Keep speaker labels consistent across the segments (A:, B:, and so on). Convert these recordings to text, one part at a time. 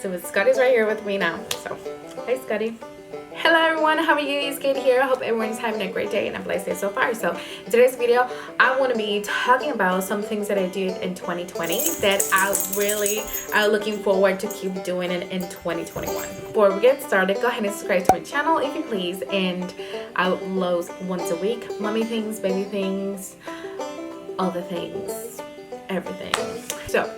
A: So Scotty's right here with me now. So, hi Scotty. Hello everyone, how are you? It's Kate here. I hope everyone's having a great day and a blessed day so far. So in today's video, I want to be talking about some things that I did in 2020 that I really are looking forward to keep doing it in 2021. Before we get started, go ahead and subscribe to my channel if you please. And I upload once a week. Mommy things, baby things, all the things, everything. So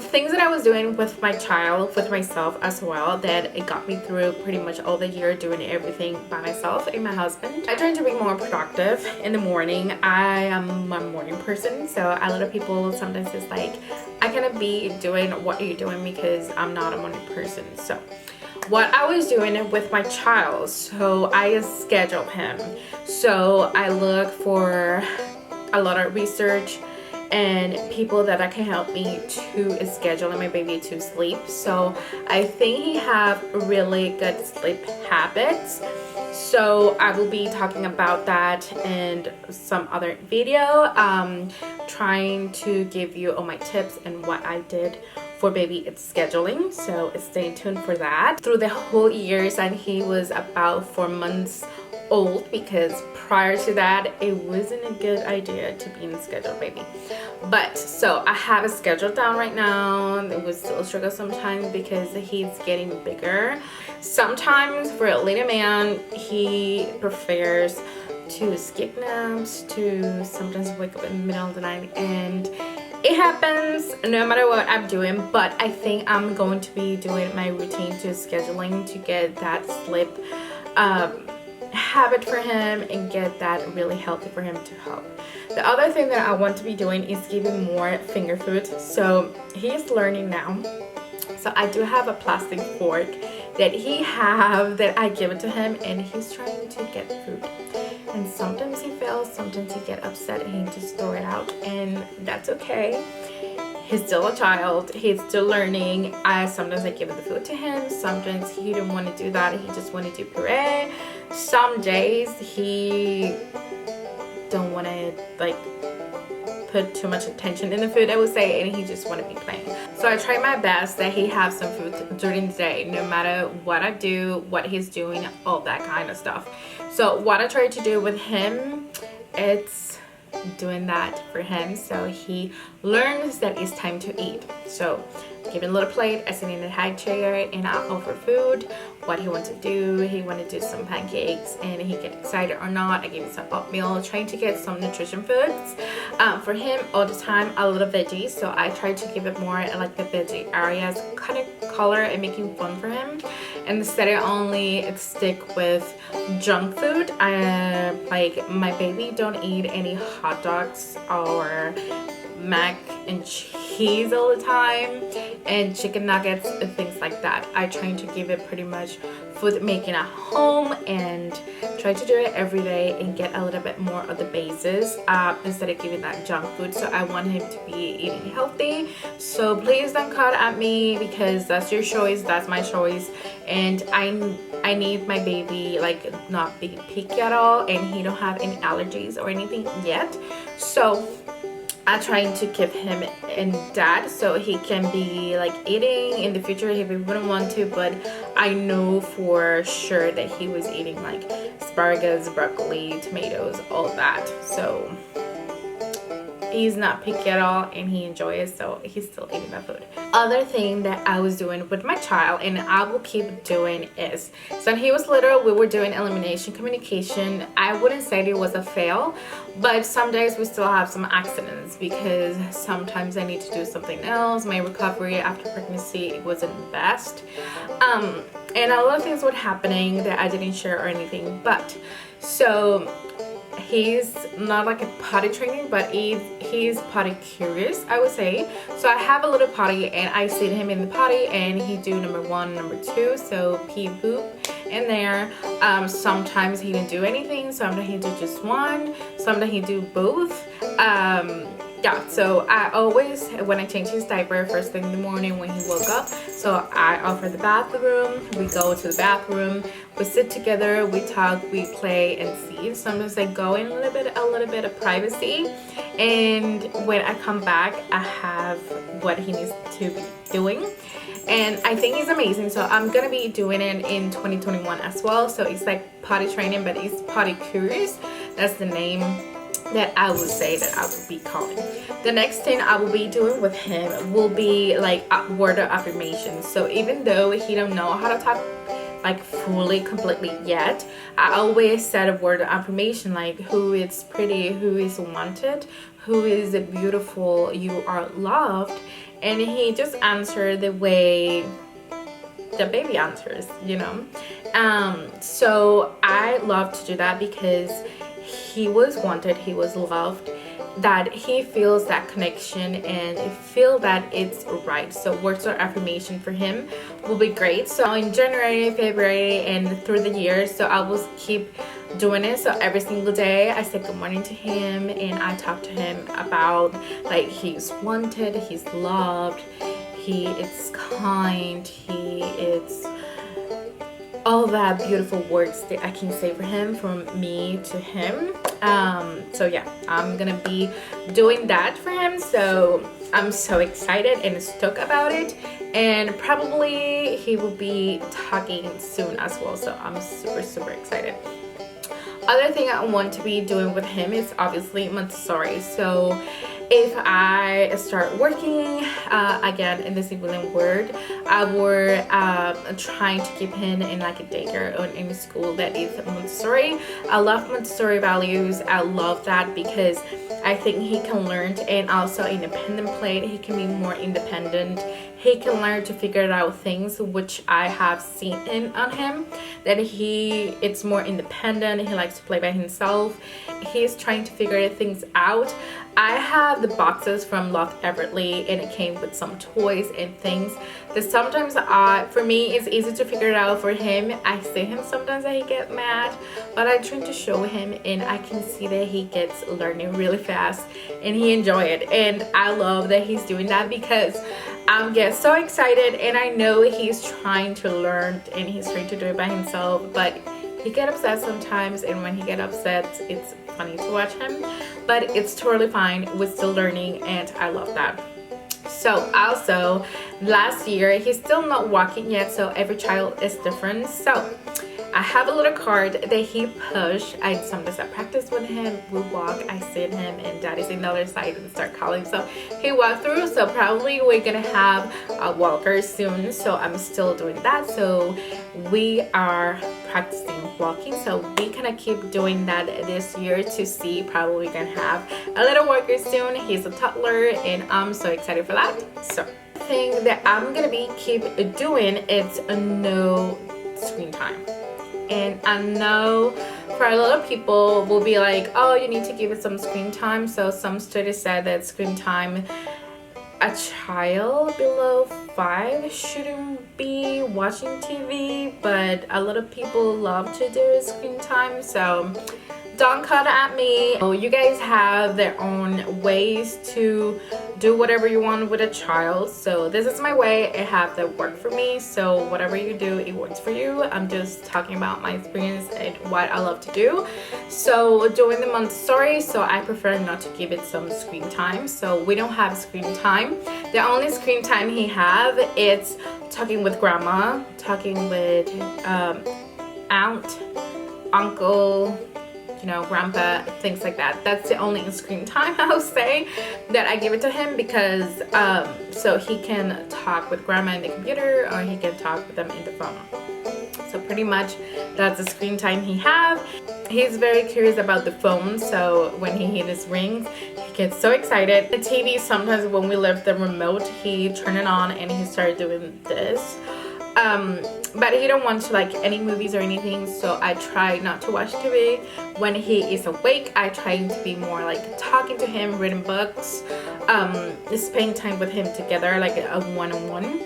A: things that I was doing with my child, with myself as well, that it got me through pretty much all the year doing everything by myself and my husband. I try to be more productive in the morning. I am a morning person, so a lot of people sometimes it's like, I cannot be doing what you're doing because I'm not a morning person. So what I was doing with my child, so I scheduled him. So I look for a lot of research and people that can help me to schedule my baby to sleep. So I think he have really good sleep habits. So I will be talking about that in some other video, trying to give you all my tips and what I did for baby scheduling. So stay tuned for that. Through the whole years, and he was about 4 months old, because prior to that it wasn't a good idea to be in scheduled baby. But so I have a schedule down right now. It was still a struggle sometimes because he's getting bigger. Sometimes for a little man, he prefers to skip naps, to sometimes wake up in the middle of the night, and it happens no matter what I'm doing. But I think I'm going to be doing my routine to scheduling to get that sleep habit for him and get that really healthy for him to help. The other thing that I want to be doing is giving more finger food. So he's learning now. So I do have a plastic fork that he have that I give it to him, and he's trying to get food. And sometimes he fails, sometimes he get upset and he just throw it out, and that's okay. He's still a child, he's still learning. Sometimes I give the food to him, sometimes he didn't want to do that, he just wanted to do puree. Some days he don't want to like put too much attention in the food, I would say, and he just want to be playing. So I try my best that he have some food during the day, no matter what I do, what he's doing, all that kind of stuff. So what I try to do with him, it's doing that for him so he learns that it's time to eat. So give him a little plate, I sit in the high chair and I offer food, what he wants to do. He want to do some pancakes and he get excited or not, I give him some oatmeal, trying to get some nutrition foods for him all the time. A little veggies, so I try to give it more like the veggie areas, kind of color and making fun for him, and instead of only stick with junk food. Like my baby don't eat any hot dogs or mac and cheese all the time and chicken nuggets and things like that. I try to give it pretty much food making at home and try to do it every day and get a little bit more of the bases instead of giving that junk food. So I want him to be eating healthy. So please don't cut at me because that's your choice, that's my choice, and I need my baby like not be picky at all, and he don't have any allergies or anything yet. So I'm trying to keep him in that so he can be like eating in the future if he wouldn't want to, but I know for sure that he was eating like asparagus, broccoli, tomatoes, all that. So he's not picky at all and he enjoys it, so he's still eating that food. Other thing that I was doing with my child and I will keep doing is, so when he was little, we were doing elimination communication. I wouldn't say it was a fail, but some days we still have some accidents because sometimes I need to do something else. My recovery after pregnancy wasn't the best, and a lot of things were happening that I didn't share or anything. But so he's not like a potty training, but he's potty curious, I would say. So I have a little potty and I sit him in the potty and he do number 1, number 2, so pee poop in there. Sometimes he didn't do anything, sometimes he do just one, sometimes he do both. Yeah, so I always, when I change his diaper first thing in the morning when he woke up, so I offer the bathroom, we go to the bathroom, we sit together, we talk, we play and see. Sometimes I go in a little bit of privacy, and when I come back I have what he needs to doing, and I think he's amazing. So I'm gonna be doing it in 2021 as well. So it's like potty training, but it's potty curious. That's the name that I would say that I would be calling. The next thing I will be doing with him will be like word of affirmation. So even though he don't know how to talk like fully completely yet, I always said a word of affirmation, like who is pretty, who is wanted, who is beautiful, you are loved. And he just answered the way the baby answers, you know. So I love to do that because he was wanted, he was loved, that he feels that connection and feel that it's right. So words of affirmation for him will be great. So in January, February, and through the years, so I will keep doing it. So every single day I say good morning to him, and I talk to him about like he's wanted, he's loved, he is kind, he is all that beautiful words that I can say for him, from me to him. So yeah, I'm gonna be doing that for him. So I'm so excited and stoked about it, and probably he will be talking soon as well. So I'm super excited. Other thing I want to be doing with him is obviously Montessori. So if I start working again in the civilian word, I were trying to keep him in like a daycare or in a school that is Montessori. I love Montessori values. I love that because I think he can learn, and also independent play. He can be more independent. He can learn to figure out things, which I have seen on him, that it's more independent. He likes to play by himself. He's trying to figure things out. I have the boxes from Love Everly, and it came with some toys and things that sometimes for me it's easy to figure it out. For him, I see him sometimes that he get mad, but I try to show him, and I can see that he gets learning really fast and he enjoy it. And I love that he's doing that because I get so excited, and I know he's trying to learn and he's trying to do it by himself, but he get upset sometimes, and when he get upset it's funny to watch him, but it's totally fine. We're still learning, and I love that. So also last year, he's still not walking yet, so every child is different. So I have a little card that he pushed. Sometimes I practice with him. We walk, I sit him, and daddy's in the other side and start calling. So he walked through. So probably we're gonna have a walker soon. So I'm still doing that. So we are practicing walking. So we gonna keep doing that this year to see. Probably gonna have a little walker soon. He's a toddler, and I'm so excited for that. So the thing that I'm gonna keep doing is no screen time. And I know for a lot of people will be like, oh, you need to give it some screen time. So some studies said that screen time, a child below 5 shouldn't be watching TV, but a lot of people love to do screen time. So don't cut at me. You guys have their own ways to do whatever you want with a child. So this is my way. I have that work for me. So whatever you do, it works for you. I'm just talking about my experience and what I love to do. So doing the Montessori, so I prefer not to give it some screen time. So we don't have screen time. The only screen time he have is talking with grandma, talking with aunt, uncle, you know, grandpa, things like that. That's the only screen time I'll say that I give it to him, because so he can talk with grandma in the computer, or he can talk with them in the phone. So pretty much that's the screen time he have. He's very curious about the phone, so when he hears his rings, he gets so excited. The TV, sometimes when we left the remote, he turned it on and he started doing this. But he don't want to like any movies or anything, so I try not to watch TV. When he is awake, I try to be more like talking to him, reading books, spending time with him together, like a one-on-one,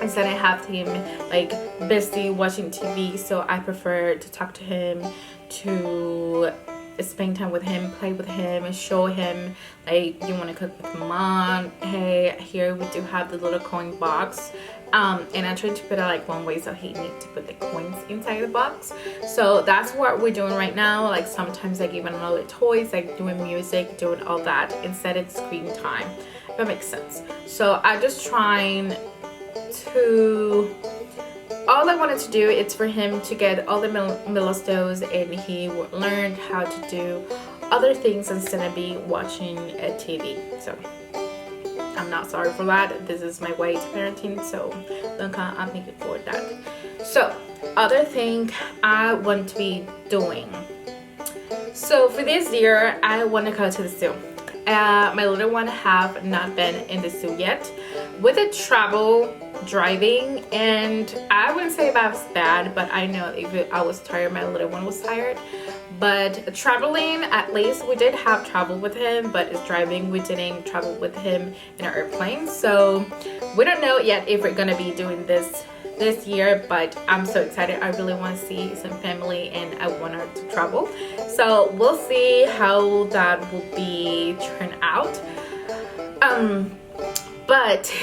A: instead I have him like busy watching TV. So I prefer to talk to him, to spend time with him, play with him, show him like, you want to cook with mom, hey, here we do have the little coin box, and I try to put it like one way so he needs to put the coins inside the box. So that's what we're doing right now. Like sometimes I give him little toys, like doing music, doing all that, instead it's screen time, if that makes sense. So I just trying to do is for him to get all the milestones, and he learned how to do other things instead of be watching a TV. So I'm not sorry for that. This is my way to parenting, so don't come at me for that. So other thing I want to be doing. So for this year, I want to go to the zoo. My little one have not been in the zoo yet. With the travel driving, and I wouldn't say that was bad, but I know if I was tired, my little one was tired. But traveling, at least we did have travel with him, but it's driving, we didn't travel with him in an airplane. So we don't know yet if we're gonna be doing this year, but I'm so excited. I really want to see some family, and I want her to travel. So we'll see how that will be turn out. But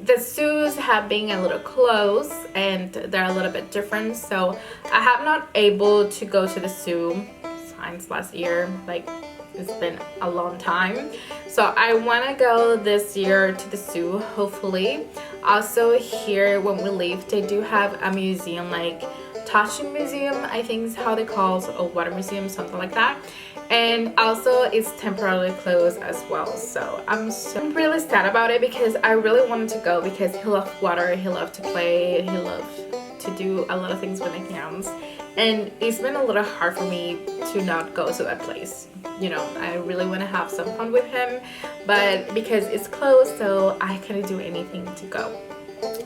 A: the zoos have been a little close, and they're a little bit different, so I have not able to go to the zoo since last year. Like, it's been a long time, so I want to go this year to the zoo, hopefully. Also, here when we leave, they do have a museum, like Tashin Museum, I think is how they call it, or water museum, something like that. And also it's temporarily closed as well. So I'm really sad about it, because I really wanted to go, because he loved water, he loved to play, he loved to do a lot of things with the hands. And it's been a little hard for me to not go to that place. You know, I really want to have some fun with him, but because it's closed, so I couldn't do anything to go.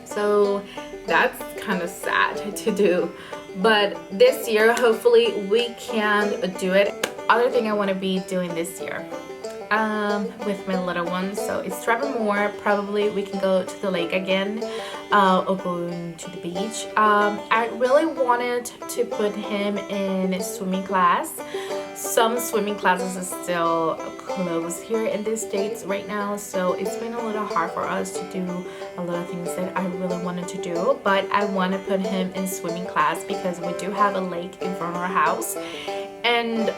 A: So that's kind of sad to do. But this year, hopefully we can do it. Other thing I want to be doing this year with my little one, so it's travel more. Probably we can go to the lake again, or going to the beach. I really wanted to put him in swimming class. Some swimming classes are still closed here in the States right now, so it's been a little hard for us to do a lot of things that I really wanted to do. But I want to put him in swimming class, because we do have a lake in front of our house. And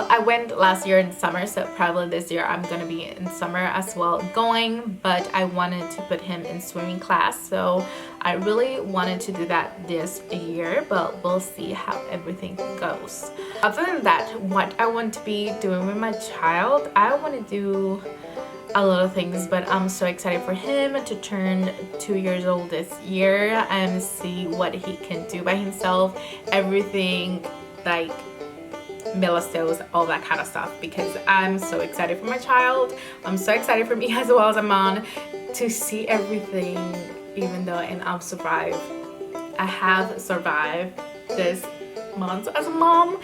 A: I went last year in summer, so probably this year I'm gonna be in summer as well going, but I wanted to put him in swimming class, so I really wanted to do that this year, but we'll see how everything goes. Other than that, what I want to be doing with my child, I want to do a lot of things, but I'm so excited for him to turn 2 years old this year and see what he can do by himself, everything like milestones, all that kind of stuff, because I'm so excited for my child. I'm so excited for me as well as a mom to see everything, even though and I've survived. I have survived this month as a mom,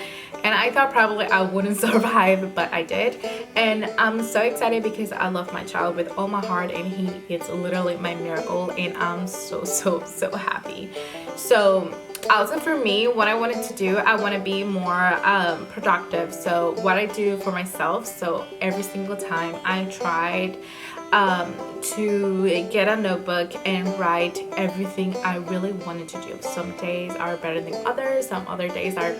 A: and I thought probably I wouldn't survive, but I did. And I'm so excited because I love my child with all my heart, and he is literally my miracle, and I'm so happy. So also for me, what I wanted to do, I want to be more productive. So what I do for myself, so every single time I tried to get a notebook and write everything I really wanted to do. Some days are better than others, some other days are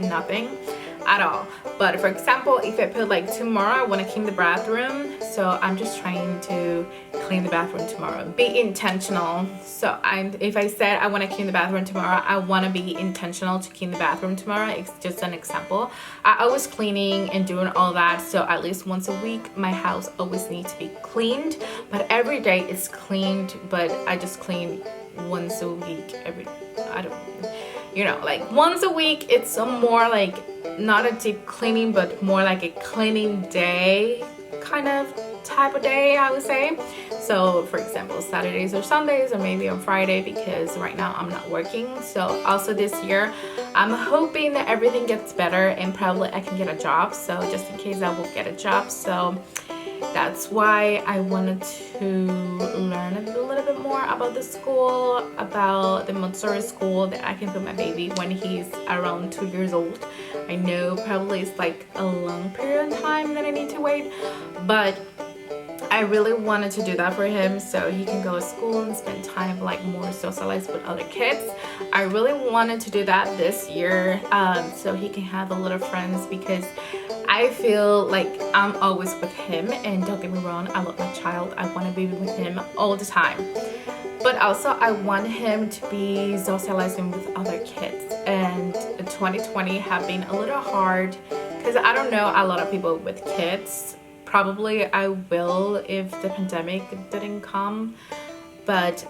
A: nothing at all. But for example, if I put like tomorrow I want to clean the bathroom, so I'm just trying to clean the bathroom tomorrow. Be intentional. So if I said I want to clean the bathroom tomorrow, I want to be intentional to clean the bathroom tomorrow. It's just an example. I always cleaning and doing all that, so at least once a week my house always needs to be cleaned, but every day it's cleaned, but I just clean once a week. Like once a week. It's a more like not a deep cleaning, but more like a cleaning day kind of type of day, I would say. So for example, Saturdays or Sundays, or maybe on Friday, because right now I'm not working. So also this year I'm hoping that everything gets better and probably I can get a job, so just in case I will get a job. So that's why I wanted to learn a little bit more about the school, about the Montessori school, that I can put my baby when he's around 2 years old. I know probably it's like a long period of time that I need to wait, but I really wanted to do that for him, so he can go to school and spend time like more socialized with other kids. I really wanted to do that this year, so he can have a lot of friends, because I feel like I'm always with him, and don't get me wrong, I love my child. I want to be with him all the time, but also I want him to be socializing with other kids. And 2020 have been a little hard because I don't know a lot of people with kids. Probably I will if the pandemic didn't come, but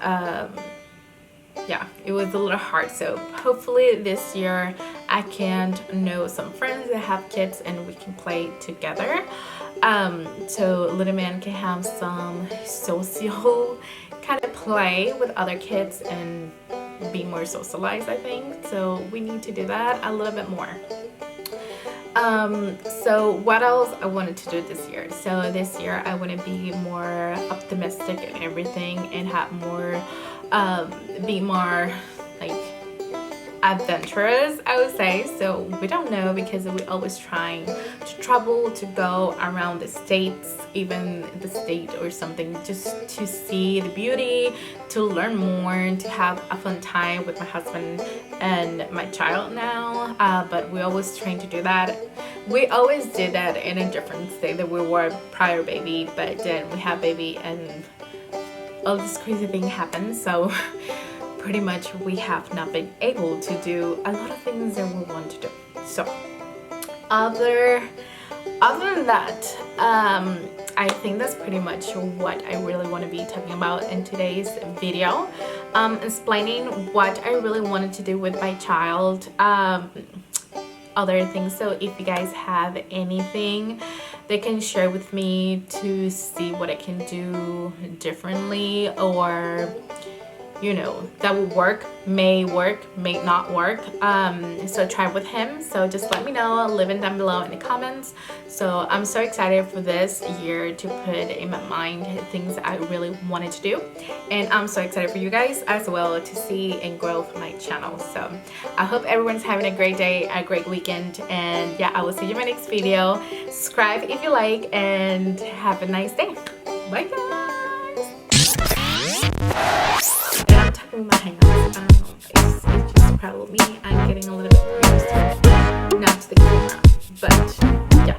A: yeah, it was a little hard. So hopefully this year I can know some friends that have kids and we can play together, so little man can have some social kind of play with other kids and be more socialized, I think. So we need to do that a little bit more. So what else I wanted to do this year? So this year I want to be more optimistic in everything and have more be more like adventurous, I would say. So we don't know, because we always trying to travel, to go around the states, even the state or something, just to see the beauty, to learn more, to have a fun time with my husband and my child now. But we always trying to do that. We always did that in a different state that we were prior baby, but then we have baby and all this crazy thing happened. So pretty much we have not been able to do a lot of things that we want to do. So other than that, I think that's pretty much what I really want to be talking about in today's video, explaining what I really wanted to do with my child, other things. So if you guys have anything they can share with me to see what I can do differently, or you know, that will work, may not work, so try with him. So just let me know, leave it down below in the comments. So I'm so excited for this year to put in my mind things I really wanted to do, and I'm so excited for you guys as well to see and grow for my channel. So I hope everyone's having a great day, a great weekend, and yeah, I will see you in my next video. Subscribe if you like, and have a nice day. Bye guys. I'm tapping my hands. I don't know. It's just probably me. I'm getting a little bit used, not to the camera, but yeah.